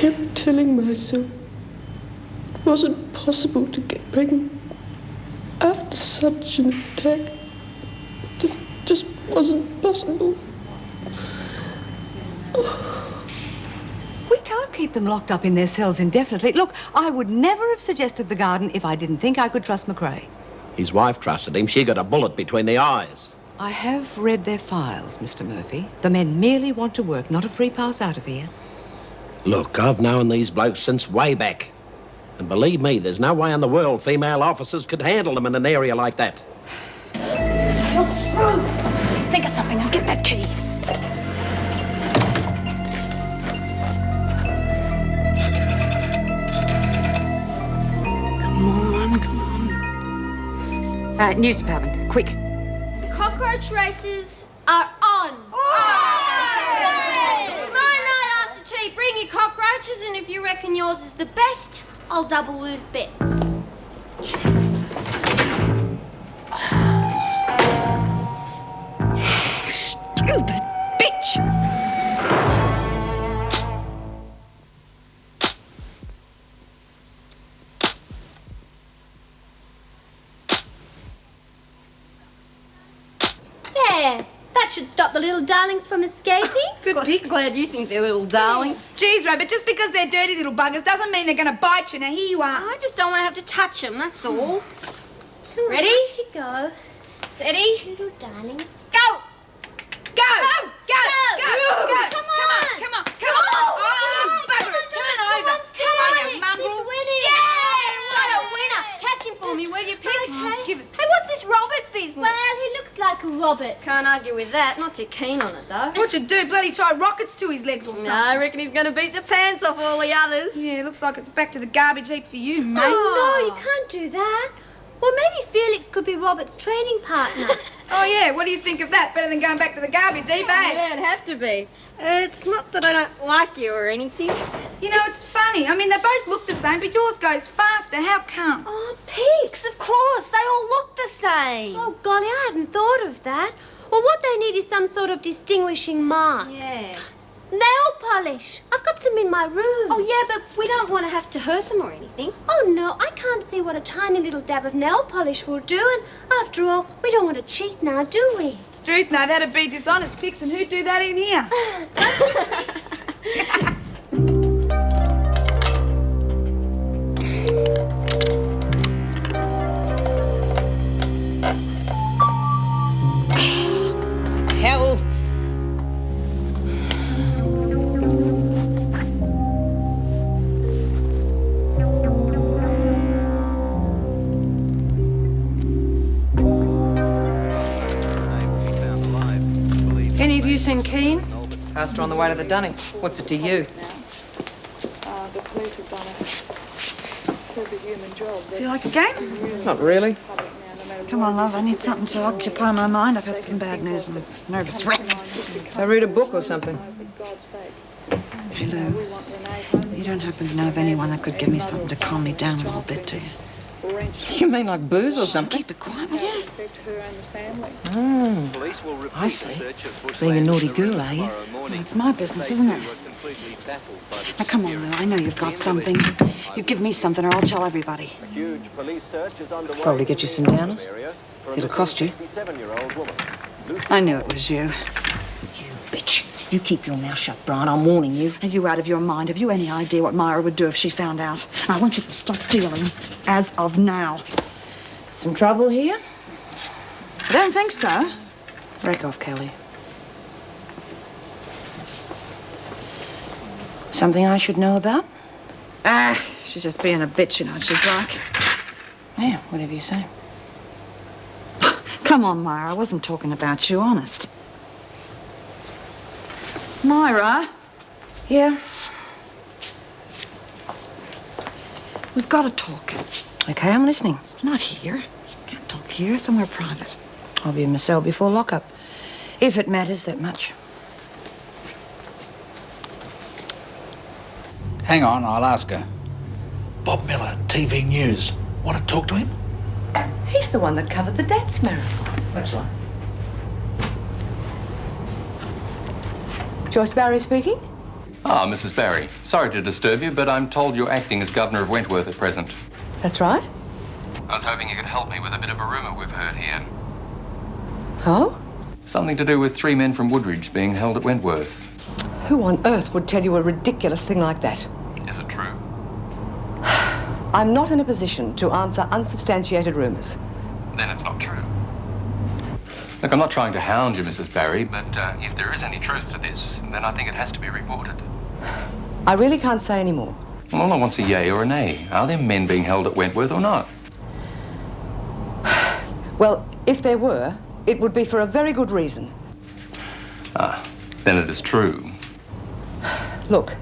kept telling myself it wasn't possible to get pregnant after such an attack. It just wasn't possible. We can't keep them locked up in their cells indefinitely. Look, I would never have suggested the garden if I didn't think I could trust McRae. His wife trusted him. She got a bullet between the eyes. I have read their files, Mr. Murphy. The men merely want to work, not a free pass out of here. Look, I've known these blokes since way back. And believe me, there's no way in the world female officers could handle them in an area like that. You're screwed. Think of something and get that key. Come on, come on. News department, quick. Cockroach races are on. Tomorrow night after tea, bring your cockroaches, and if you reckon yours is the best, I'll double lose bet. Stupid bitch! There, that should stop the little darlings from escaping. Good pics. Glad you think they're little darlings. Geez, Rabbit, just because they're dirty little buggers doesn't mean they're going to bite you. Now, here you are. I just don't want to have to touch them, that's all. Ready? To go. Steady. Little darlings. Go! Go! Go! Go! Go! Come on! Come on! Come on! Oh, bugger it. Turn over. Come on, you mongrel. he's winning. Yeah! What a winner. Catch him for me, will you, Pix? Okay. Give us... Hey, what's this Robert business? Well, he looks like a Robert. Can't argue with that. Not too keen on it, though. What'd you do? Bloody tie rockets to his legs or something? No, I reckon he's going to beat the pants off all the others. Yeah, looks like it's back to the garbage heap for you, mate. Oh, no, you can't do that. Well, maybe Felix could be Robert's training partner. Oh, yeah, what do you think of that? Better than going back to the garbage heap, eh? Yeah, it'd have to be. It's not that I don't like you or anything. You know, it's funny. I mean, they both look the same, but yours goes faster. How come? Oh, Pix, of course. They all look the same. Oh, golly, I hadn't thought of that. Well, what they need is some sort of distinguishing mark. Yeah. Nail polish. I've got some in my room. Oh, yeah, but we don't want to have to hurt them or anything. Oh, no, I can't see what a tiny little dab of nail polish will do. And after all, we don't want to cheat now, do we? It's truth, no, that'd be dishonest, Pix, and who'd do that in here? Hell. Any of you seen Keane? Passed her on the way to the Dunning. What's it to you? The police have done a superhuman job. Do you like a game? Not really. Come on, love. I need something to occupy my mind. I've had some bad news. I'm a nervous wreck. So read a book or something. Hey, Lou. You don't happen to know of anyone that could give me something to calm me down a little bit, do you? You mean like booze or something? Keep it quiet, will you? I see. Being a naughty girl, are you? Well, it's my business, isn't it? Now, come on, Lou. I know you've got something. You give me something or I'll tell everybody. Probably get you some downers. It'll cost you. I knew it was you. You bitch. You keep your mouth shut, Brian. I'm warning you. Are you out of your mind? Have you any idea what Myra would do if she found out? And I want you to stop dealing as of now. Some trouble here? I don't think so. Break off, Kelly. Something I should know about? Ah, she's just being a bitch, you know what she's like. Yeah, whatever you say. Come on, Myra. I wasn't talking about you, honest. Myra? Yeah? We've got to talk. Okay, I'm listening. Not here. Can't talk here. Somewhere private. I'll be in my cell before lockup. If it matters that much. Hang on, I'll ask her. Bob Miller, TV News. Want to talk to him? He's the one that covered the dance marathon. That's right. Joyce Barry speaking? Ah, Mrs. Barry. Sorry to disturb you, but I'm told you're acting as Governor of Wentworth at present. That's right. I was hoping you could help me with a bit of a rumour we've heard here. Oh? Something to do with 3 men from Woodridge being held at Wentworth. Who on earth would tell you a ridiculous thing like that? Is it true? I'm not in a position to answer unsubstantiated rumours. Then it's not true. Look, I'm not trying to hound you, Mrs. Barry, but if there is any truth to this, then I think it has to be reported. I really can't say any more. Well, all I want's a yay or a nay. Are there men being held at Wentworth or not? Well, if there were, it would be for a very good reason. Ah, then it is true. Look,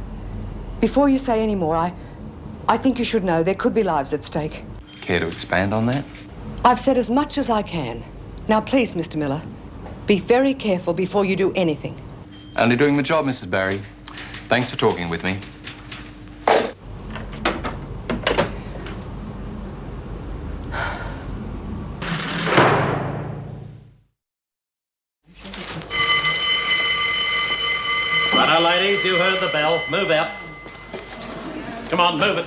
before you say any more, I think you should know there could be lives at stake. Care to expand on that? I've said as much as I can. Now, please, Mr. Miller, be very careful before you do anything. Only doing my job, Mrs. Barry. Thanks for talking with me. Righto, ladies, you heard the bell. Move out. Come on, move it.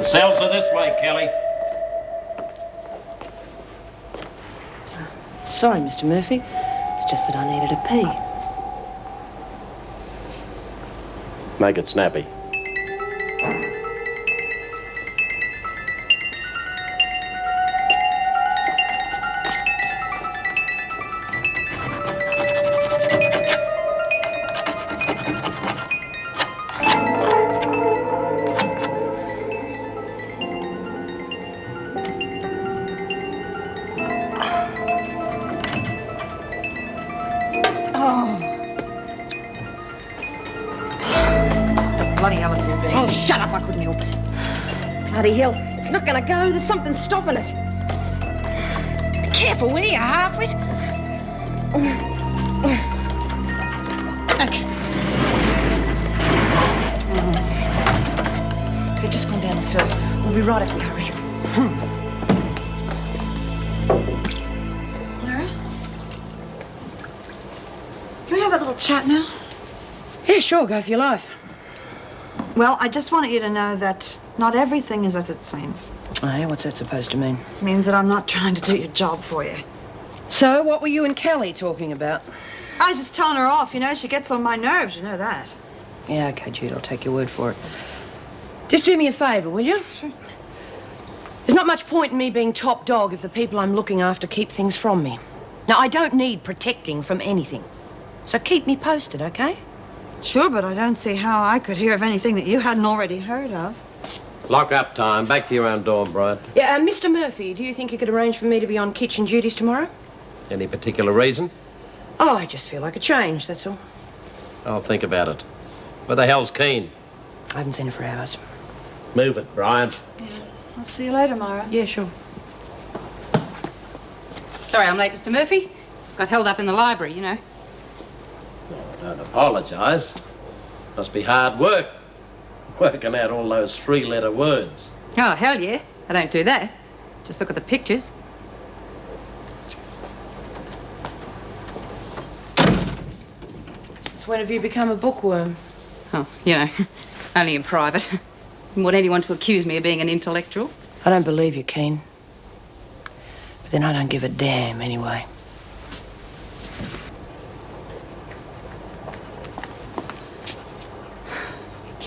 Cells are this way, Kelly. Sorry, Mr. Murphy. It's just that I needed a pee. Make it snappy. Bloody hell, it will be. Oh, shut up. I couldn't help it. Bloody hell. It's not going to go. There's something stopping it. Be careful, will you, half-wit? Okay. They've just gone down the stairs. We'll be right if we hurry. Clara? Can we have that little chat now? Yeah, sure. Go for your life. Well, I just wanted you to know that not everything is as it seems. Oh, yeah, what's that supposed to mean? It means that I'm not trying to do your job for you. So, what were you and Kelly talking about? I was just telling her off, you know. She gets on my nerves, you know that. Yeah, okay, Jude, I'll take your word for it. Just do me a favour, will you? Sure. There's not much point in me being top dog if the people I'm looking after keep things from me. Now, I don't need protecting from anything. So keep me posted, okay? Sure, but I don't see how I could hear of anything that you hadn't already heard of. Lock up time. Back to your own dorm, Brian. Yeah, Mr. Murphy, do you think you could arrange for me to be on kitchen duties tomorrow? Any particular reason? Oh, I just feel like a change, that's all. I'll think about it. Where the hell's Keen? I haven't seen her for hours. Move it, Brian. Yeah. I'll see you later, Myra. Yeah, sure. Sorry I'm late, Mr. Murphy. Got held up in the library, you know. Don't apologise. Must be hard work, working out all those 3-letter words. Oh, hell yeah. I don't do that. Just look at the pictures. Since when have you become a bookworm? Oh, you know, only in private. Wouldn't want anyone to accuse me of being an intellectual. I don't believe you, Keen. But then I don't give a damn anyway.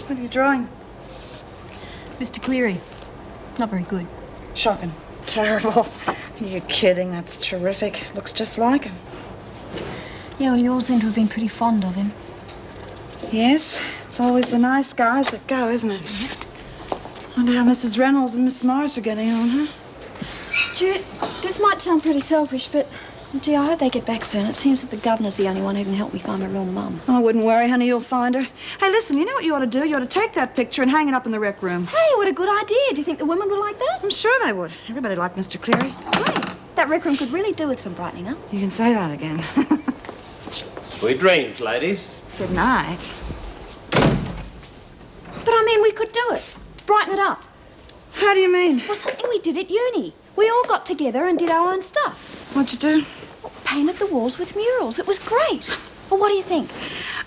What are you drawing? Mr. Cleary. Not very good. Shocking. Terrible. Are you kidding? That's terrific. Looks just like him. Yeah, well, you all seem to have been pretty fond of him. Yes, it's always the nice guys that go, isn't it? Wonder how Mrs. Reynolds and Miss Morris are getting on, huh? Jude, this might sound pretty selfish, but gee, I hope they get back soon. It seems that the governor's the only one who can help me find my real mum. Oh, I wouldn't worry, honey. You'll find her. Hey, listen, you know what you ought to do? You ought to take that picture and hang it up in the rec room. Hey, what a good idea. Do you think the women would like that? I'm sure they would. Everybody liked Mr. Cleary. Hey, that rec room could really do with some brightening up. You can say that again. Sweet dreams, ladies. Good night. But I mean, we could do it. Brighten it up. How do you mean? Well, something we did at uni. We all got together and did our own stuff. What'd you do? Painted the walls with murals. It was great. Well, what do you think?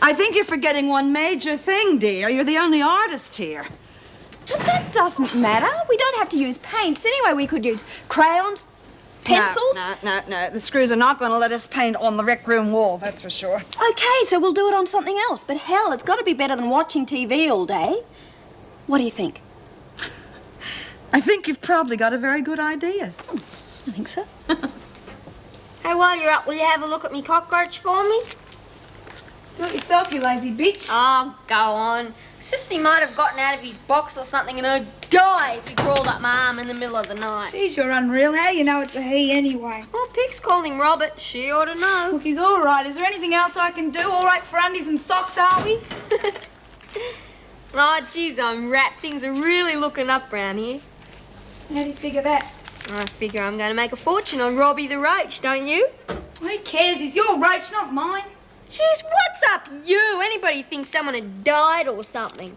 I think you're forgetting one major thing, dear. You're the only artist here. But that doesn't matter. We don't have to use paints. Anyway, we could use crayons, pencils. No. The screws are not going to let us paint on the rec room walls, that's for sure. Okay, so we'll do it on something else. But hell, it's got to be better than watching TV all day. What do you think? I think you've probably got a very good idea. I think so. Hey, while you're up, will you have a look at me cockroach for me? Do it yourself, you lazy bitch. Oh, go on. It's just he might have gotten out of his box or something and I'd die if he crawled up my arm in the middle of the night. Geez, you're unreal. How do you know it's a he anyway? Well, Pig's called him Robert. She ought to know. Look, he's all right. Is there anything else I can do? All right for undies and socks, are we? Oh, jeez, I'm wrapped. Things are really looking up round here. How do you figure that? I figure I'm going to make a fortune on Robbie the Roach, don't you? Who cares? He's your roach, not mine. Jeez, what's up, you? Anybody thinks someone had died or something?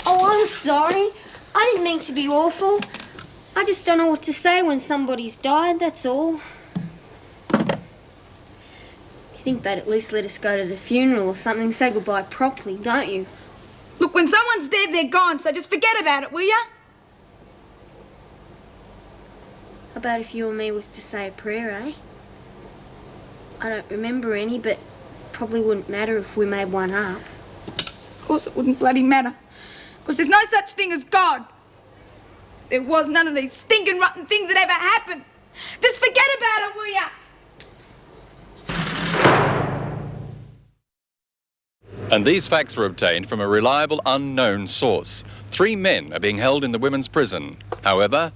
Oh, I'm sorry. I didn't mean to be awful. I just don't know what to say when somebody's died, that's all. You think they'd at least let us go to the funeral or something, say goodbye properly, don't you? Look, when someone's dead, they're gone, so just forget about it, will ya? How about if you and me was to say a prayer, eh? I don't remember any, but probably wouldn't matter if we made one up. Of course it wouldn't bloody matter. Because there's no such thing as God. There was none of these stinking rotten things that ever happened. Just forget about it, will ya? And these facts were obtained from a reliable unknown source. 3 men are being held in the women's prison. However,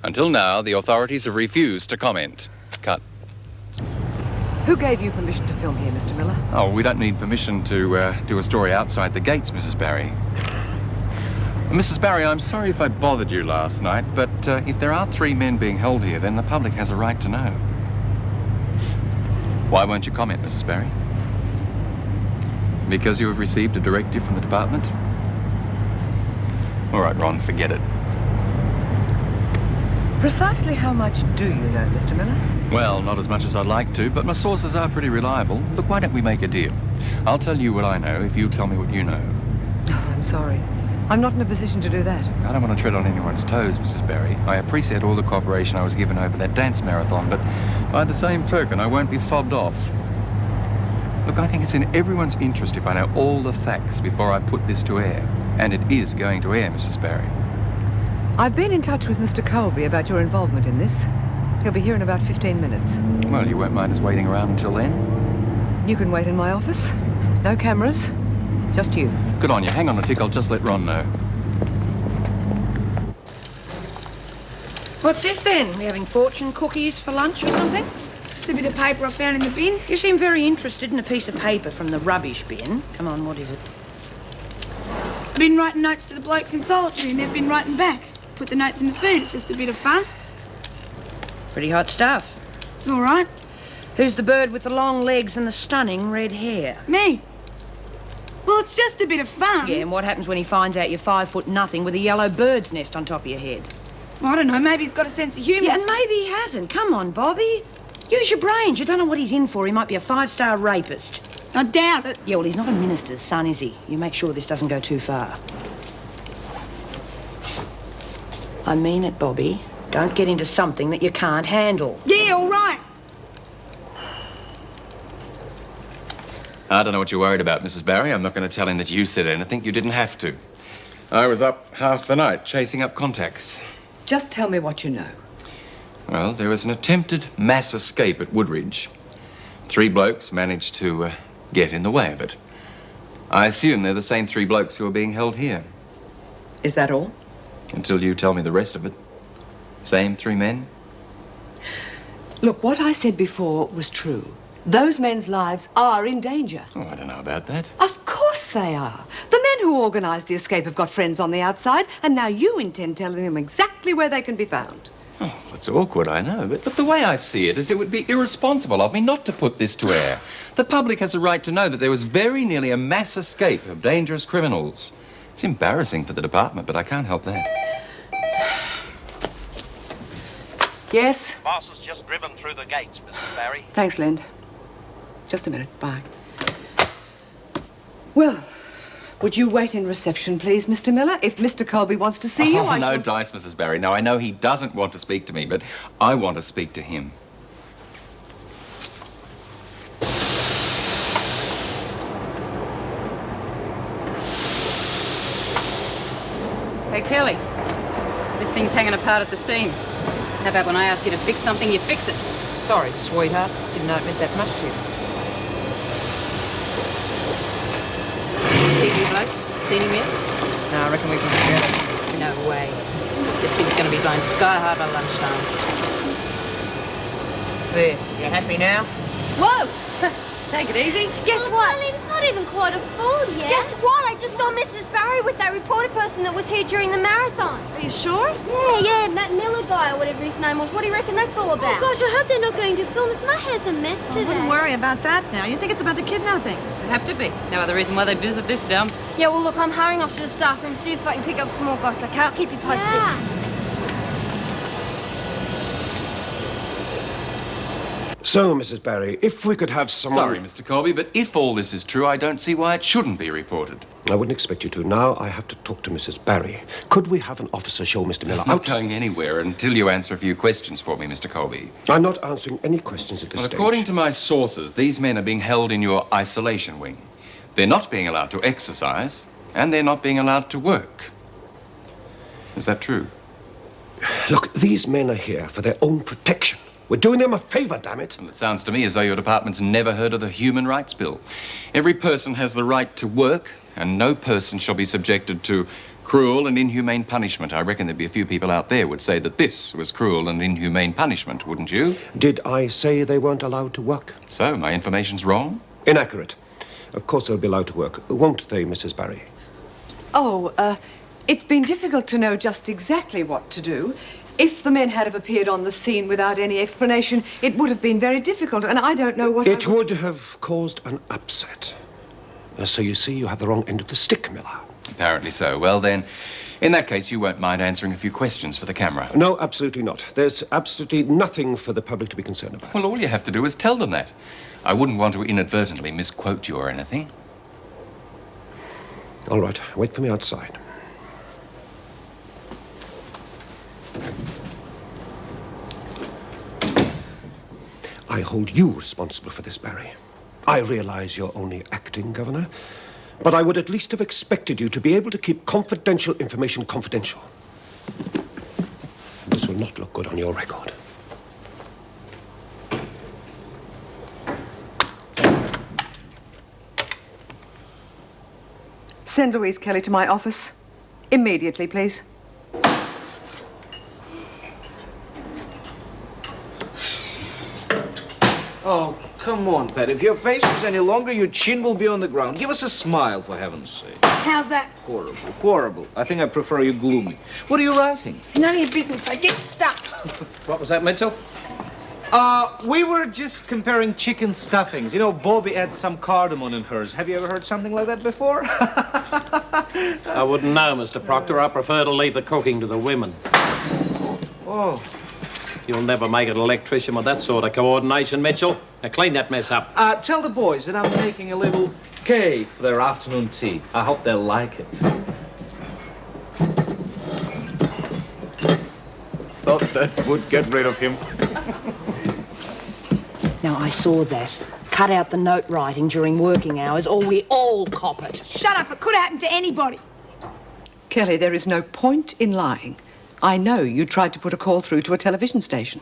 until now, the authorities have refused to comment. Cut. Who gave you permission to film here, Mr. Miller? Oh, we don't need permission to do a story outside the gates, Mrs. Barry. Mrs. Barry, I'm sorry if I bothered you last night, but if there are 3 men being held here, then the public has a right to know. Why won't you comment, Mrs. Barry? Because you have received a directive from the department? All right, Ron, forget it. Precisely how much do you know, Mr. Miller? Well, not as much as I'd like to, but my sources are pretty reliable. Look, why don't we make a deal? I'll tell you what I know if you tell me what you know. Oh, I'm sorry. I'm not in a position to do that. I don't want to tread on anyone's toes, Mrs. Barry. I appreciate all the cooperation I was given over that dance marathon, but by the same token, I won't be fobbed off. Look, I think it's in everyone's interest if I know all the facts before I put this to air. And it is going to air, Mrs. Barry. I've been in touch with Mr. Colby about your involvement in this. He'll be here in about 15 minutes. Well, you won't mind us waiting around until then? You can wait in my office. No cameras. Just you. Good on you. Hang on a tick. I'll just let Ron know. What's this then? We having fortune cookies for lunch or something? Just a bit of paper I found in the bin. You seem very interested in a piece of paper from the rubbish bin. Come on, what is it? I've been writing notes to the blokes in solitary and they've been writing back. Put the notes in the food. It's just a bit of fun. Pretty hot stuff. It's all right. Who's the bird with the long legs and the stunning red hair? Me. Well, it's just a bit of fun. Yeah, and what happens when he finds out you're 5'0" with a yellow bird's nest on top of your head? Well, I don't know. Maybe he's got a sense of humour. Yeah, and maybe he hasn't. Come on, Bobby. Use your brains. You don't know what he's in for. He might be a 5-star rapist. I doubt it. Yeah, well, he's not a minister's son, is he? You make sure this doesn't go too far. I mean it, Bobby. Don't get into something that you can't handle. Yeah, all right. I don't know what you're worried about, Mrs. Barry. I'm not going to tell him that you said anything. You didn't have to. I was up half the night chasing up contacts. Just tell me what you know. Well, there was an attempted mass escape at Woodridge. 3 blokes managed to get in the way of it. I assume they're the same 3 blokes who are being held here. Is that all? Until you tell me the rest of it. Same 3 men? Look, what I said before was true. Those men's lives are in danger. Oh, I don't know about that. Of course they are. The men who organised the escape have got friends on the outside, and now you intend telling them exactly where they can be found. Oh, it's awkward, I know, but look, the way I see it is it would be irresponsible of me not to put this to air. The public has a right to know that there was very nearly a mass escape of dangerous criminals. It's embarrassing for the department, but I can't help that. Yes? Boss has just driven through the gates, Mrs. Barry. Thanks, Lind. Just a minute. Bye. Well, would you wait in reception, please, Mr. Miller? If Mr. Colby wants to see you, I no shall... dice, Mrs. Barry. No, I know he doesn't want to speak to me, but I want to speak to him. Hey, Kelly. This thing's hanging apart at the seams. How about when I ask you to fix something, you fix it? Sorry, sweetheart. Didn't know it meant that much to you. TV bloke? Seen him yet? No, I reckon we can forget it. No way. This thing's going to be flying sky high by lunchtime. There, you happy now? Whoa! Take it easy. Guess what? Darling, it's not even quite a fall yet. Guess what? I just saw Mrs. Barry with that reporter person that was here during the marathon. Are you sure? Yeah, and that Miller guy or whatever his name was. What do you reckon that's all about? Oh, gosh, I hope they're not going to film us. My hair's a mess today. Wouldn't worry about that now. You think it's about the kidnapping? It'd have to be. No other reason why they'd visit this dump. Yeah, well, look, I'm hurrying off to the staff room, see if I can pick up some more gossip. Okay, I'll keep you posted. Yeah. So, Mrs. Barry, if we could have someone... Sorry, Mr. Colby, but if all this is true, I don't see why it shouldn't be reported. I wouldn't expect you to. Now I have to talk to Mrs. Barry. Could we have an officer show Mr. Miller I'm not out? going anywhere until you answer a few questions for me, Mr. Colby. I'm not answering any questions at this Well, stage. according to my sources, these men are being held in your isolation wing. They're not being allowed to exercise, and they're not being allowed to work. Is that true? Look, these men are here for their own protection. We're doing them a favor, damn it. Well, it sounds to me as though your department's never heard of the Human Rights Bill. Every person has the right to work, and no person shall be subjected to cruel and inhumane punishment. I reckon there'd be a few people out there would say that this was cruel and inhumane punishment, wouldn't you? Did I say they weren't allowed to work? So, my information's wrong? Inaccurate. Of course they'll be allowed to work, won't they, Mrs. Barry? Oh, it's been difficult to know just exactly what to do. If the men had have appeared on the scene without any explanation, it would have been very difficult, and I don't know what It would have caused an upset. So you see, you have the wrong end of the stick, Miller. Apparently so. Well, then, in that case, you won't mind answering a few questions for the camera. No, absolutely not. There's absolutely nothing for the public to be concerned about. Well, all you have to do is tell them that. I wouldn't want to inadvertently misquote you or anything. All right, wait for me outside. I hold you responsible for this, Barry. I realize you're only acting governor, but I would at least have expected you to be able to keep confidential information confidential. This will not look good on your record. Send Louise Kelly to my office. Immediately, please. Oh, come on, Pat. If your face was any longer, your chin will be on the ground. Give us a smile, for heaven's sake. How's that? Horrible, horrible. I think I prefer you gloomy. What are you writing? None of your business. I get stuck. What was that, Mitchell? We were just comparing chicken stuffings. You know, Bobby adds some cardamom in hers. Have you ever heard something like that before? I wouldn't know, Mr. Proctor. I prefer to leave the cooking to the women. Oh. You'll never make an electrician with that sort of coordination, Mitchell. Now clean that mess up. Tell the boys that I'm making a little cake for their afternoon tea. I hope they'll like it. Thought that would get rid of him. Now, I saw that. Cut out the note writing during working hours, or we all cop it. Shut up. It could happen to anybody. Kelly, there is no point in lying. I know you tried to put a call through to a television station.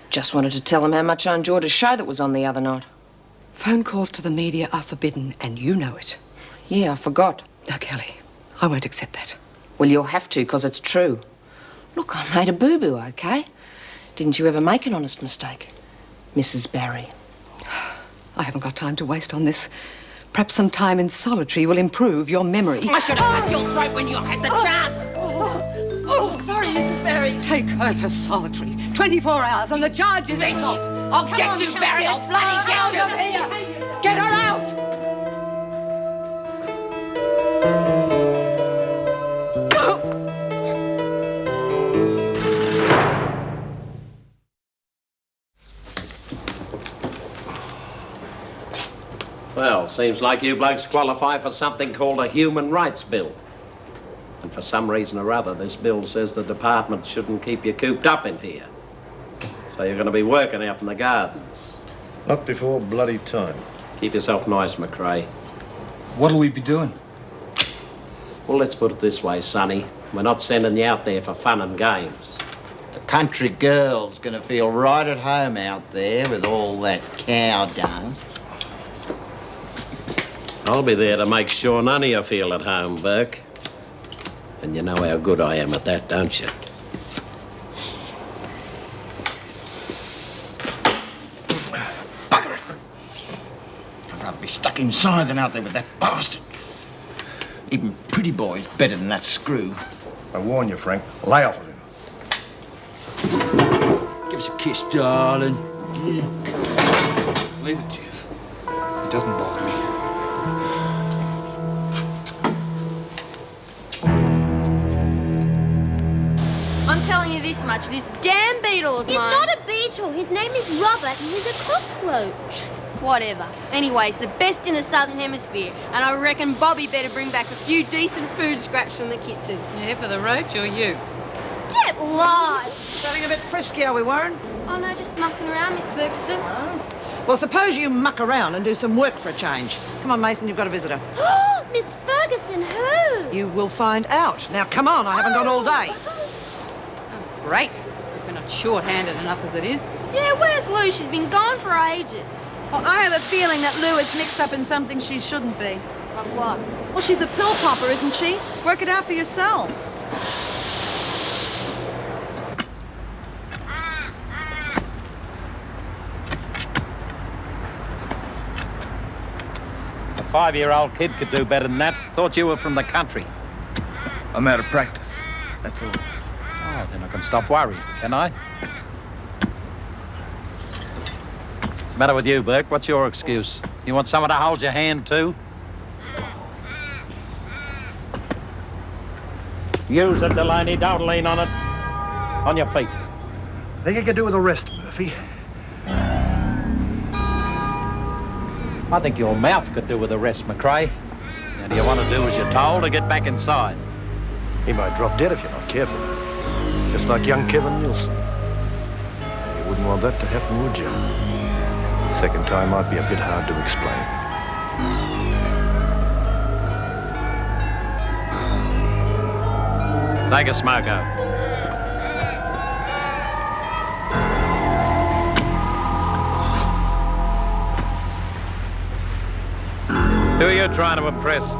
Just wanted to tell him how much I enjoyed a show that was on the other night. Phone calls to the media are forbidden, and you know it. Yeah, I forgot. Now, Kelly, I won't accept that. Well, you'll have to, because it's true. Look, I made a boo-boo, okay? Didn't you ever make an honest mistake, Mrs. Barry? I haven't got time to waste on this. Perhaps some time in solitary will improve your memory. I should have cut your throat when you had the chance. Oh, sorry, Mrs. Barry. Take her to solitary. 24 hours on the charges of assault. I'll get you, Barry. I'll bloody get you. Get her out! Well, seems like you blokes qualify for something called a human rights bill. And for some reason or other, this bill says the department shouldn't keep you cooped up in here. So you're going to be working out in the gardens. Not before bloody time. Keep yourself nice, McRae. What'll we be doing? Well, let's put it this way, Sonny. We're not sending you out there for fun and games. The country girl's gonna feel right at home out there with all that cow dung. I'll be there to make sure none of you feel at home, Burke. And you know how good I am at that, don't you? Bugger it! I'd rather be stuck inside than out there with that bastard. Even Pretty Boy's better than that screw. I warn you, Frank. Lay off of him. Give us a kiss, darling. Leave it, Chief. It doesn't bother me. I'm telling you this much, this damn beetle of He's mine... not a beetle. His name is Robert, and he's a cockroach. Whatever. Anyways, the best in the Southern Hemisphere, and I reckon Bobby better bring back a few decent food scraps from the kitchen. Yeah, for the roach or you? Get lost! Feeling a bit frisky, are we, Warren? Oh no, just mucking around, Miss Ferguson. Well, suppose you muck around and do some work for a change. Come on, Mason, you've got a visitor. Oh, Miss Ferguson, who? You will find out. Now, come on, I haven't got all day. Great. As if we're not short-handed enough as it is. Yeah, where's Lou? She's been gone for ages. Well, I have a feeling that Lou is mixed up in something she shouldn't be. Like what? Well, she's a pill popper, isn't she? Work it out for yourselves. A 5-year-old kid could do better than that. Thought you were from the country. I'm out of practice. That's all. Oh, then I can stop worrying, can I? What's the matter with you, Burke? What's your excuse? You want someone to hold your hand, too? Use it, Delaney. Don't lean on it. On your feet. I think you could do with a rest, Murphy. I think your mouth could do with a rest, McRae. Now, do you want to do as you're told or get back inside? He might drop dead if you're not careful. Just like young Kevin Nielsen. You wouldn't want that to happen, would you? Second time might be a bit hard to explain. Take a smoke out. Who are you trying to impress?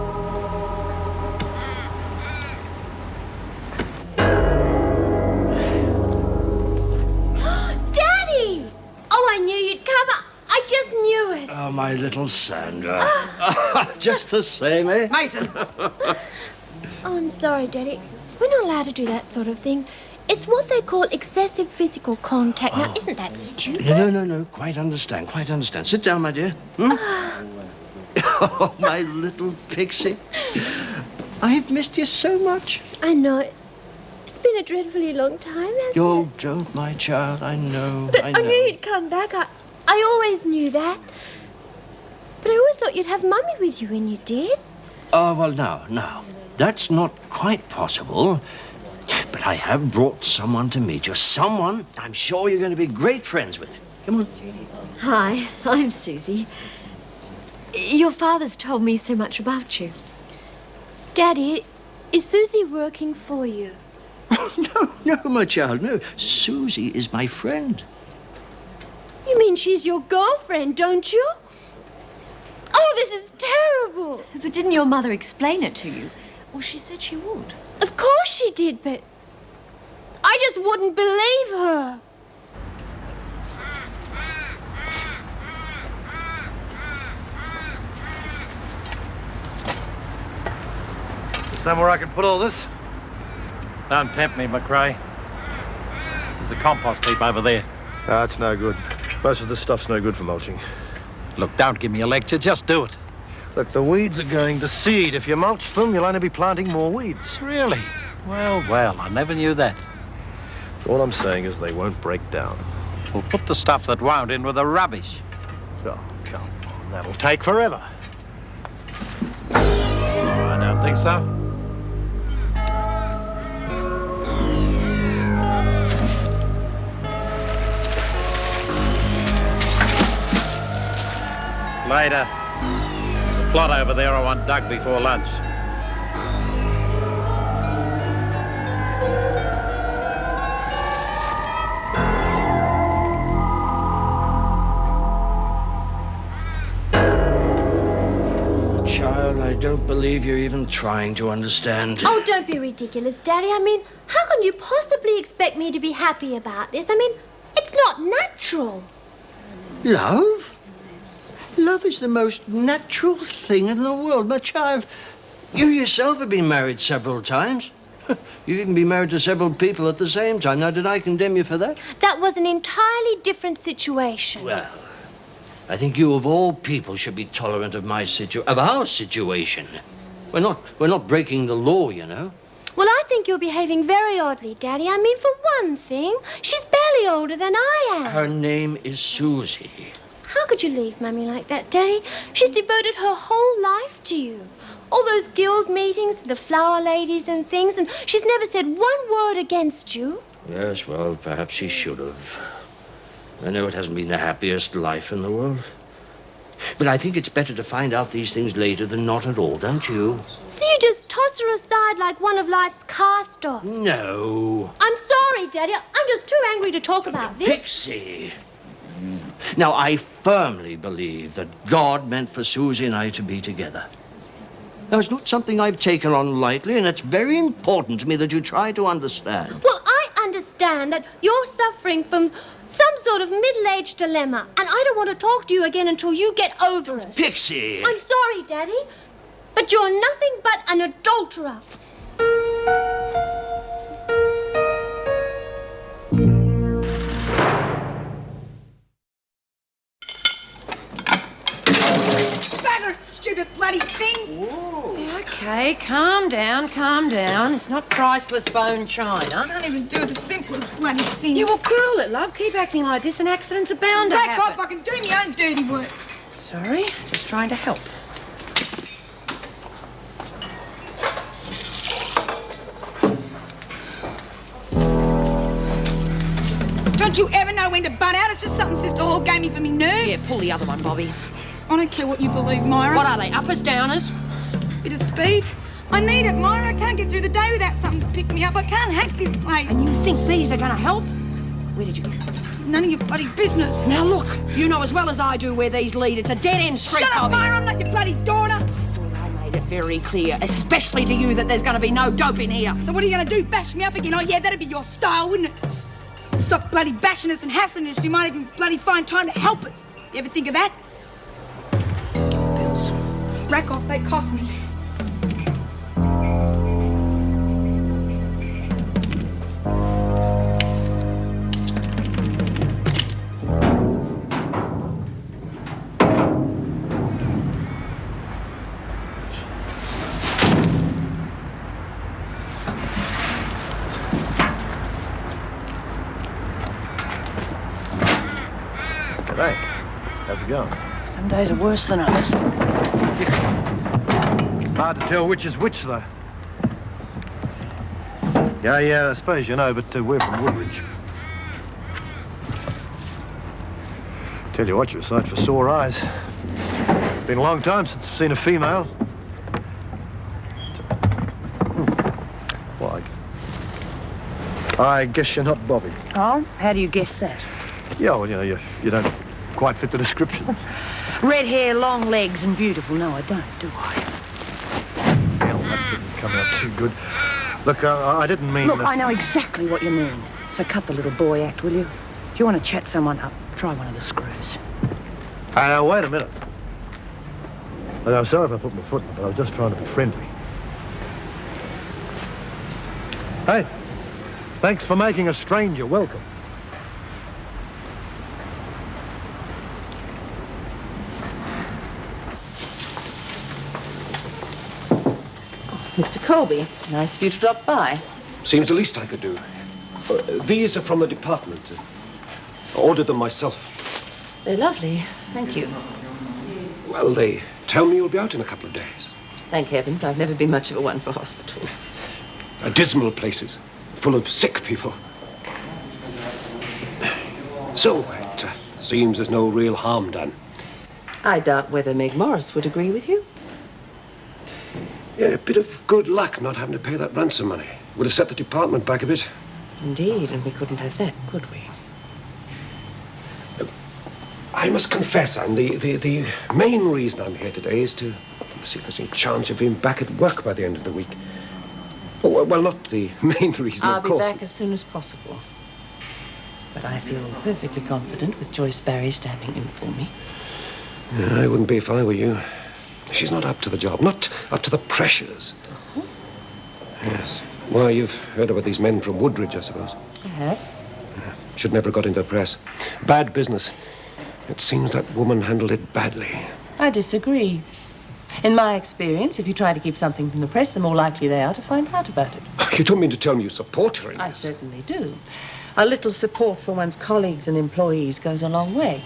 Daddy! Oh, I knew you'd come. I just knew it. Oh, my little Sandra. Just the same, eh? Mason! Oh, I'm sorry, Daddy. We're not allowed to do that sort of thing. It's what they call excessive physical contact. Now, isn't that stupid? No. Quite understand. Sit down, my dear. Oh, my little pixie. I've missed you so much. I know. It's been a dreadfully long time, hasn't it? Oh, don't, my child. I know. But I know. I knew you'd come back. I always knew that. But I always thought you'd have Mummy with you when you did. Oh, well, now. That's not quite possible. But I have brought someone to meet you. Someone I'm sure you're going to be great friends with. Come on. Hi, I'm Susie. Your father's told me so much about you. Daddy, is Susie working for you? No, my child, no. Susie is my friend. You mean she's your girlfriend, don't you? Oh, this is terrible. But didn't your mother explain it to you? Well, she said she would. Of course she did, but I just wouldn't believe her. Somewhere I can put all this? Don't tempt me, McRae. There's a compost heap over there. No, it's no good. Most of this stuff's no good for mulching. Look, don't give me a lecture. Just do it. Look, the weeds are going to seed. If you mulch them, you'll only be planting more weeds. Really? Well, I never knew that. All I'm saying is they won't break down. Well, put the stuff that won't in with the rubbish. Oh, come on. That'll take forever. I don't think so. Later. There's a plot over there I want dug before lunch. Child, I don't believe you're even trying to understand. Oh, don't be ridiculous, Daddy. I mean, how can you possibly expect me to be happy about this? I mean, it's not natural. Love? Love is the most natural thing in the world. My child, you yourself have been married several times. You can be married to several people at the same time. Now, did I condemn you for that? That was an entirely different situation. Well, I think you of all people should be tolerant of our situation. We're not breaking the law, you know. Well, I think you're behaving very oddly, Daddy. I mean, for one thing, she's barely older than I am. Her name is Susie. How could you leave Mummy like that, Daddy? She's devoted her whole life to you. All those guild meetings, the flower ladies and things, and she's never said one word against you. Yes, well, perhaps she should have. I know it hasn't been the happiest life in the world. But I think it's better to find out these things later than not at all, don't you? So you just toss her aside like one of life's cast-offs? No. I'm sorry, Daddy. I'm just too angry to talk about this. Pixie. Now, I firmly believe that God meant for Susie and I to be together. Now, it's not something I've taken on lightly, and it's very important to me that you try to understand. Well, I understand that you're suffering from some sort of middle-aged dilemma, and I don't want to talk to you again until you get over it. Pixie! I'm sorry, Daddy, but you're nothing but an adulterer. Bugger, stupid bloody things! Okay, calm down, calm down. It's not priceless bone china. Can't even do the simplest bloody thing. You will cool it, love. Keep acting like this and accidents are bound to Back happen. off, I can do my own dirty work. Sorry, just trying to help. Don't you ever know when to butt out? It's just something Sister Hall gave me for me nerves. Yeah, pull the other one, Bobby. I don't care what you believe, Myra. What are they, uppers, downers? Just a bit of speed. I need it, Myra. I can't get through the day without something to pick me up. I can't hack this place. And you think these are going to help? Where did you get them? None of your bloody business. Now look, you know as well as I do where these lead. It's a dead-end street, Shut up, Bobby. Myra. I'm not your bloody daughter. I thought I made it very clear, especially to you, that there's going to be no dope in here. So what are you going to do, bash me up again? Oh, yeah, that'd be your style, wouldn't it? Stop bloody bashing us and hassling us. You might even bloody find time to help us. You ever think of that? Bills. Rack off, they cost me. G'day. How's it going? Some days are worse than others. Hard to tell which is which, though. Yeah, I suppose you know, but we're from Woodridge. Tell you what, you're a sight for sore eyes. Been a long time since I've seen a female. Well, I guess you're not Bobby. Oh? How do you guess that? Yeah, well, you know, you don't quite fit the description. Red hair, long legs and beautiful. No, I don't, do I? Hell, that didn't come out too good. Look, I didn't mean... Look, I know exactly what you mean. So cut the little boy act, will you? If you want to chat someone up, try one of the screws. Wait a minute. Look, I'm sorry if I put my foot in it, but I was just trying to be friendly. Hey, thanks for making a stranger welcome. Mr. Colby, nice of you to drop by. Seems the least I could do. These are from the department. I ordered them myself. They're lovely, thank you. Well, they tell me you'll be out in a couple of days. Thank heavens, I've never been much of a one for hospitals. Dismal places, full of sick people. So, it seems there's no real harm done. I doubt whether Meg Morris would agree with you. Yeah, a bit of good luck not having to pay that ransom money. Would have set the department back a bit. Indeed, and we couldn't have that, could we? I must confess, Anne, the main reason I'm here today is to see if there's any chance of being back at work by the end of the week. Oh, well, not the main reason, I'll of course. be back as soon as possible. But I feel perfectly confident with Joyce Barry standing in for me. Yeah, I wouldn't be if I were you. She's not up to the job, not up to the pressures. Yes. Why, you've heard about these men from Woodridge, I suppose. I have. Should never have got into the press. Bad business. It seems that woman handled it badly. I disagree. In my experience, if you try to keep something from the press, the more likely they are to find out about it. You don't mean to tell me you support her in this? I certainly do. A little support for one's colleagues and employees goes a long way.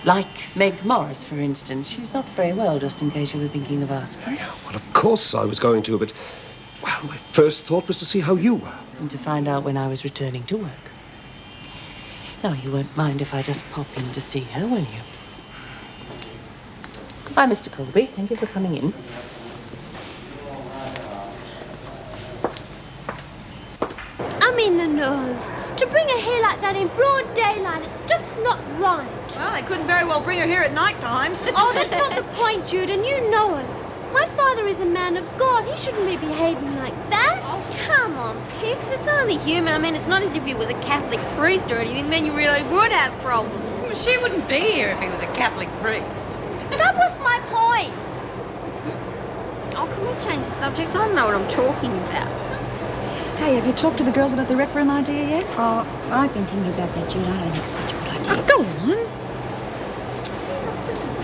Like Meg Morris, for instance. She's not very well, just in case you were thinking of asking. Well, of course I was going to, but... Well, my first thought was to see how you were. And to find out when I was returning to work. No, you won't mind if I just pop in to see her, will you? Goodbye, Mr. Colby. Thank you for coming in. I mean, the nerve. To bring her here like that in broad daylight, it's just not right. Well, they couldn't very well bring her here at night time. Oh, that's not the point, Jude, and you know it. My father is a man of God. He shouldn't be behaving like that. Oh, come on, Pix. It's only human. I mean, it's not as if he was a Catholic priest or anything. Then you really would have problems. Well, she wouldn't be here if he was a Catholic priest. That was my point. Oh, can we change the subject? I don't know what I'm talking about. Hey, have you talked to the girls about the rec room idea yet? Oh, I've been thinking about that, Jude. I don't think it's such a good idea. Oh, go on.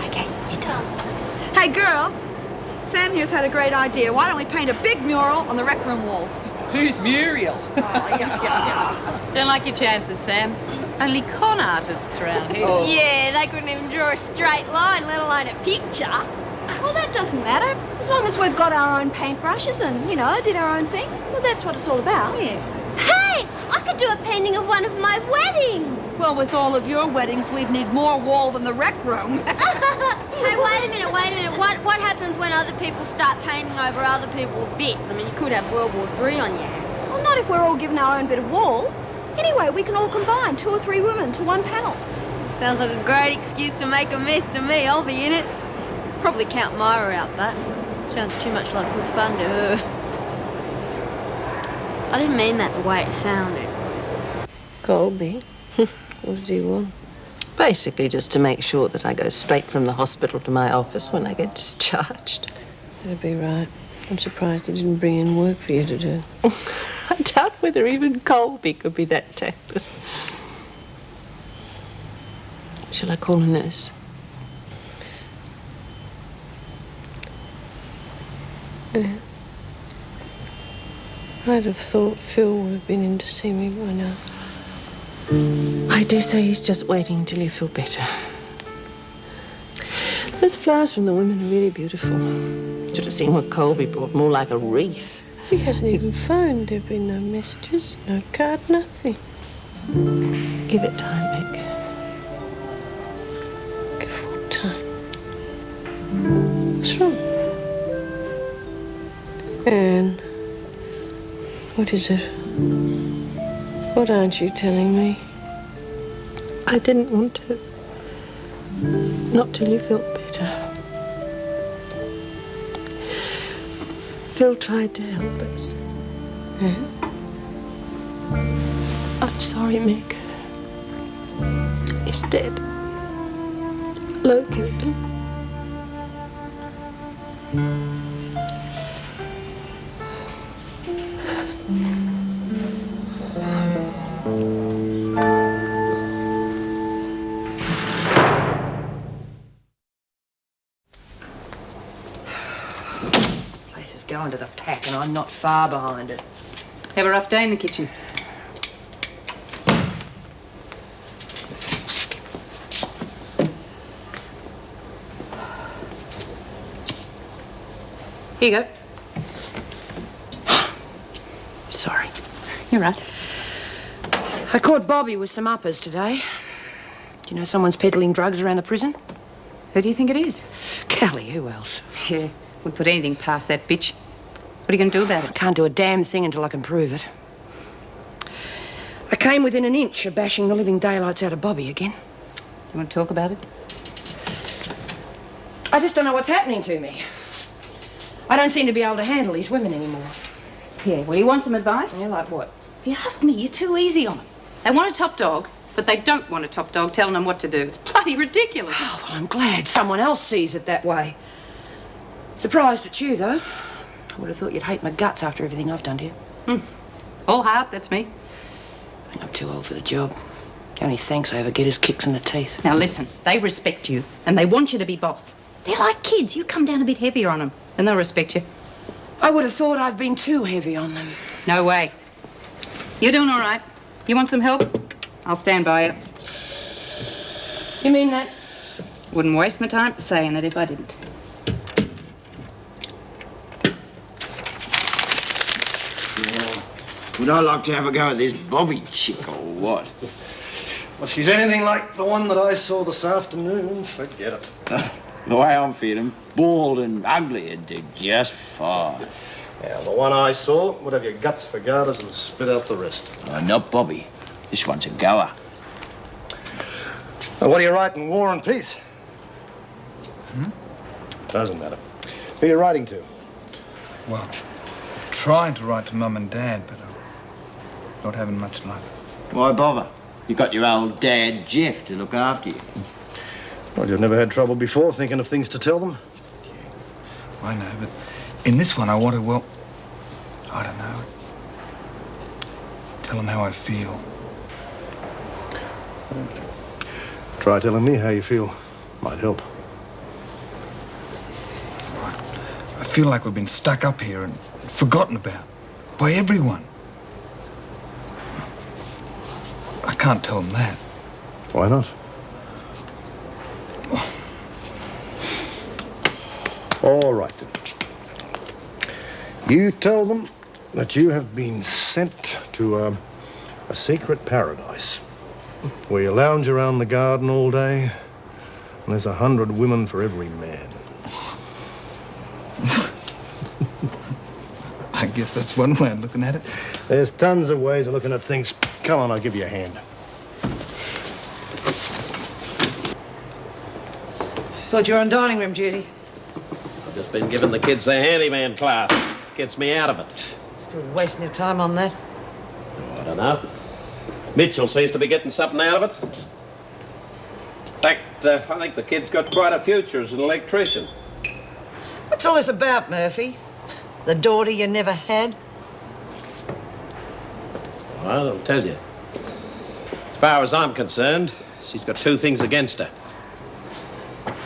Okay, you tell. Hey, girls. Sam here's had a great idea. Why don't we paint a big mural on the rec room walls? Who's Muriel? Oh, yeah. Don't like your chances, Sam. Only con artists around here. Oh. Yeah, they couldn't even draw a straight line, let alone a picture. Well, that doesn't matter. As long as we've got our own paintbrushes and, you know, did our own thing. Well, that's what it's all about. Yeah. Hey, I could do a painting of one of my weddings. Well, with all of your weddings, we'd need more wall than the rec room. Hey, wait a minute. What happens when other people start painting over other people's bits? I mean, you could have World War III on your hands. Well, not if we're all given our own bit of wall. Anyway, we can all combine 2 or 3 women to one panel. Sounds like a great excuse to make a mess to me. I'll be in it. Probably count Myra out, but sounds too much like good fun to her. I didn't mean that the way it sounded. Colby? What did he want? Basically just to make sure that I go straight from the hospital to my office when I get discharged. That'd be right. I'm surprised he didn't bring in work for you to do. I doubt whether even Colby could be that tactless. Shall I call a nurse? Yeah. I'd have thought Phil would have been in to see me by now. I dare say he's just waiting until you feel better. Those flowers from the women are really beautiful. Should have seen what Colby brought, more like a wreath. He hasn't even phoned. There've been no messages, no card, nothing. Give it time, Meg. Give what time? What's wrong? Anne, what is it? What aren't you telling me? I didn't want to. Not till you felt better. Phil tried to help us. Yeah? I'm sorry, Meg. He's dead. Low killed him. Place is going to the pack and I'm not far behind it. Have a rough day in the kitchen. Here you go. Sorry. You're right. I caught Bobby with some uppers today. Do you know someone's peddling drugs around the prison? Who do you think it is? Kelly, who else? Yeah, wouldn't put anything past that bitch. What are you going to do about it? I can't do a damn thing until I can prove it. I came within an inch of bashing the living daylights out of Bobby again. You want to talk about it? I just don't know what's happening to me. I don't seem to be able to handle these women anymore. Yeah, well, you want some advice? Yeah, like what? If you ask me, you're too easy on them. They want a top dog, but they don't want a top dog telling them what to do. It's bloody ridiculous. Oh, well, I'm glad someone else sees it that way. Surprised at you, though. I would have thought you'd hate my guts after everything I've done to you. All heart, that's me. I think I'm too old for the job. The only thanks I ever get is kicks in the teeth. Now listen, they respect you, and they want you to be boss. They're like kids. You come down a bit heavier on them, and they'll respect you. I would have thought I've been too heavy on them. No way. You're doing all right. You want some help? I'll stand by you. You mean that? Wouldn't waste my time saying it if I didn't. Would I like to have a go at this Bobby chick or what? Well, if she's anything like the one that I saw this afternoon, forget it. The way I'm feeling, bald and ugly, it'd do just fine. Yeah, the one I saw would have your guts for garters and spit out the rest. Not Bobby. This one's a goer. Now, what do you write in War and Peace? Doesn't matter. Who are you writing to? Well, trying to write to Mum and Dad, but not having much luck. Why bother? You got your old dad, Jeff, to look after you. Well, you've never had trouble before thinking of things to tell them? I know, but in this one I want to, well, I don't know. Tell them how I feel. Try telling me how you feel. Might help. I feel like we've been stuck up here and forgotten about by everyone. I can't tell them that. Why not? All right, then. You tell them that you have been sent to a secret paradise where you lounge around the garden all day and there's 100 women for every man. I guess that's one way of looking at it. There's tons of ways of looking at things. Come on, I'll give you a hand. Thought you were on dining room duty. I've just been giving the kids their handyman class. Gets me out of it. Still wasting your time on that. I don't know. Mitchell seems to be getting something out of it. In fact, I think the kid's got quite a future as an electrician. What's all this about, Murphy? The daughter you never had? Well, I'll tell you. As far as I'm concerned, she's got two things against her.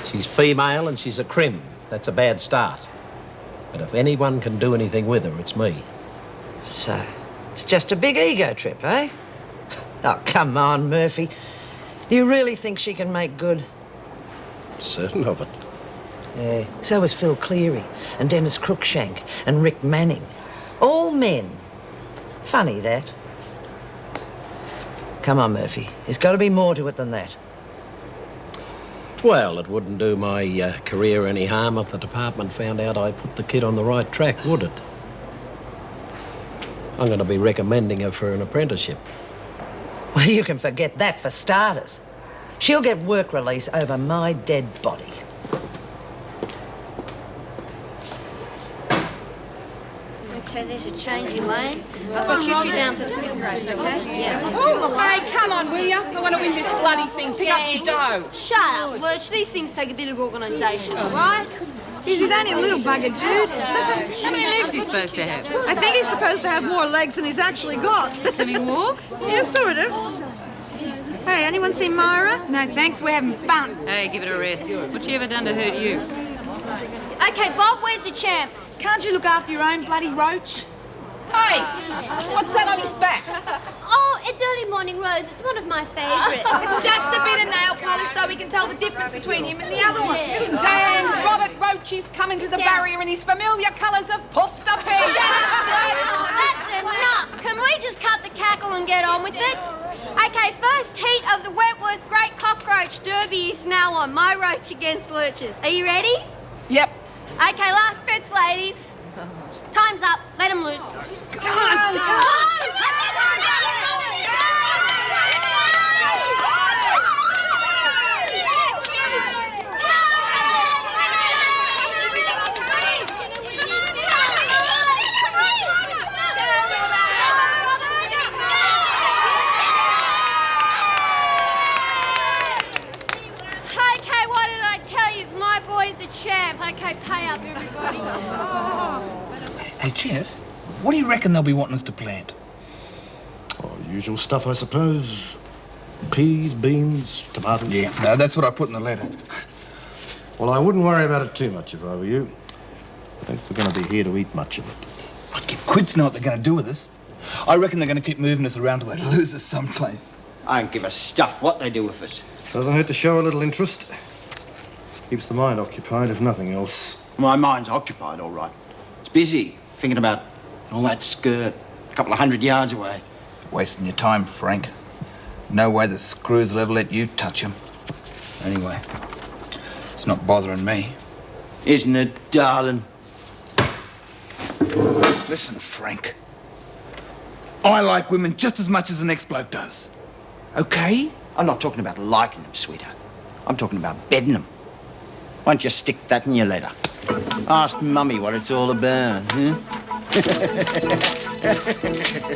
She's female and she's a crim. That's a bad start. But if anyone can do anything with her, it's me. So, it's just a big ego trip, eh? Oh, come on, Murphy. You really think she can make good? Certain of it. Yeah, so is Phil Cleary and Dennis Cruikshank and Rick Manning. All men. Funny, that. Come on, Murphy. There's got to be more to it than that. Well, it wouldn't do my career any harm if the department found out I put the kid on the right track, would it? I'm going to be recommending her for an apprenticeship. Well, you can forget that for starters. She'll get work release over my dead body. Okay, there's a change in lane. I've got you two down for the middle race, okay? Yeah. Hey, come on, will you? I want to win this bloody thing. Pick up your dough. Shut up, Lurch. These things take a bit of organisation, all right? Geez, he's only a little bugger, Jude. How many legs is he supposed to have? I think he's supposed to have more legs than he's actually got. Can he walk? Yeah, sort of. Hey, anyone seen Myra? No, thanks. We're having fun. Hey, give it a rest. What's she ever done to hurt you? Okay, Bob, where's the champ? Can't you look after your own bloody roach? Hey, what's that on his back? Oh, it's early morning rose. It's one of my favourites. It's just a bit of nail polish so we can tell the difference between him and the other one. And Robert Roach's coming to the barrier in his familiar colours of puffed up hair. That's enough. Can we just cut the cackle and get on with it? Okay, first heat of the Wentworth Great Cockroach Derby is now on. My roach against Lurch's. Are you ready? Yep. Okay, last bets, ladies. Time's up. Let him loose. Come on. Okay, what did I tell you? My boy's a champ. Okay, pay up, everybody. Hey, Jeff, what do you reckon they'll be wanting us to plant? Oh, usual stuff, I suppose. Peas, beans, tomatoes. Yeah, no, that's what I put in the letter. Well, I wouldn't worry about it too much if I were you. I think we're going to be here to eat much of it. Quids know what they're going to do with us. I reckon they're going to keep moving us around till they lose us someplace. I don't give a stuff what they do with us. Doesn't hurt to show a little interest. Keeps the mind occupied, if nothing else. My mind's occupied, all right. It's busy, thinking about all that skirt a couple of 100 yards away. Wasting your time, Frank. No way the screws will ever let you touch them. Anyway, it's not bothering me. Isn't it, darling? Listen, Frank. I like women just as much as the next bloke does. Okay? I'm not talking about liking them, sweetheart. I'm talking about bedding them. Why don't you stick that in your letter? Ask Mummy what it's all about, huh?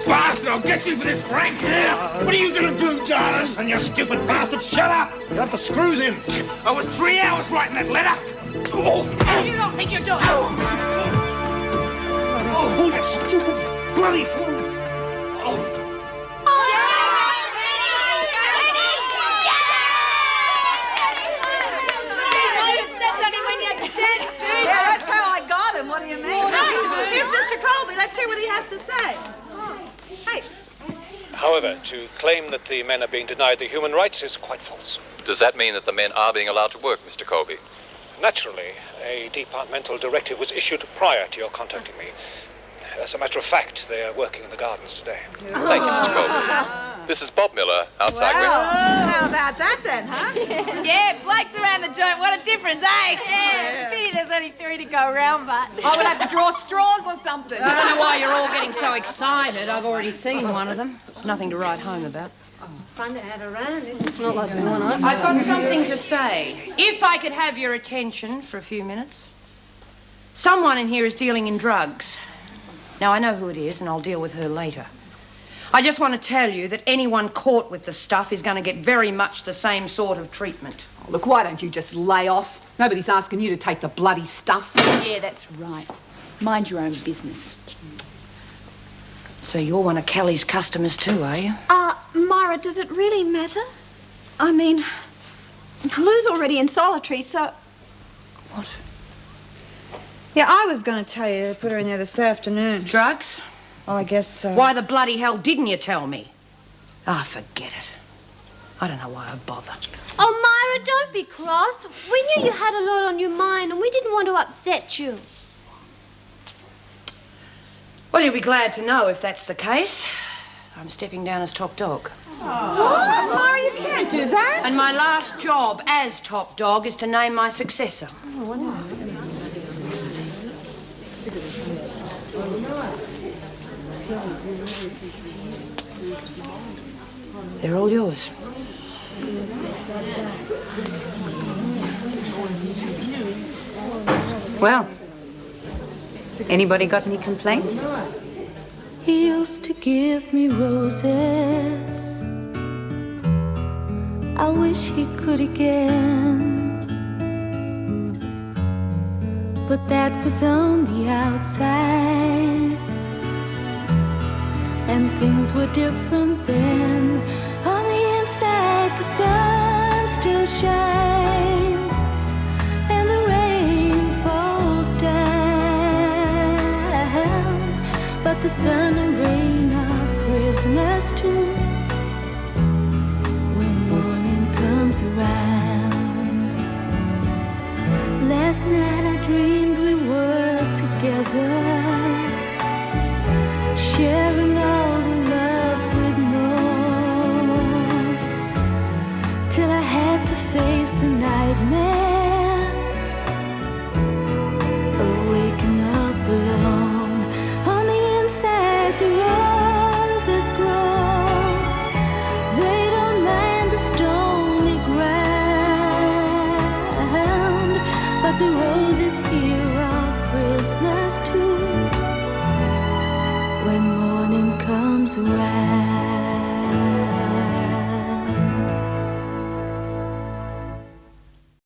Bastard, I'll get you for this, Frank! What are you gonna do, darling? Listen, you stupid bastard, shut up! You have the screws in. I was 3 hours writing that letter. You don't think you're doing Oh, you stupid bloody fool! Yeah, that's how I got him. What do you mean? Hey, here's Mr. Colby. Let's hear what he has to say. Hey. However, to claim that the men are being denied their human rights is quite false. Does that mean that the men are being allowed to work, Mr. Colby? Naturally, a departmental directive was issued prior to your contacting me. As a matter of fact, they are working in the gardens today. Thank you, Mr. Colby. This is Bob Miller, outside How about that then, huh? Yeah, Blake's around the joint. What a difference, eh? Yeah, it's a pity there's only 3 to go around, but... I would have to draw straws or something. I don't know why you're all getting so excited. I've already seen one of them. It's nothing to write home about. Fun to have around, isn't it? It's not like the one I saw. I've got something to say. If I could have your attention for a few minutes. Someone in here is dealing in drugs. Now, I know who it is, and I'll deal with her later. I just want to tell you that anyone caught with the stuff is going to get very much the same sort of treatment. Oh, look, why don't you just lay off? Nobody's asking you to take the bloody stuff. Yeah, that's right. Mind your own business. So you're one of Kelly's customers too, are you? Myra, does it really matter? I mean, Lou's already in solitary, so... What? Yeah, I was going to tell you to put her in there this afternoon. Drugs? Oh, I guess so. Why the bloody hell didn't you tell me? Ah, forget it. I don't know why I bother. Oh, Myra, don't be cross. We knew you had a lot on your mind and we didn't want to upset you. Well, you'll be glad to know if that's the case. I'm stepping down as top dog. What? Myra, you can't do that. And my last job as top dog is to name my successor. They're all yours. Well, anybody got any complaints? He used to give me roses. I wish he could again. But that was on the outside, and things were different then. On the inside, the sun still shines, and the rain falls down. But the sun and rain are prisoners too. together.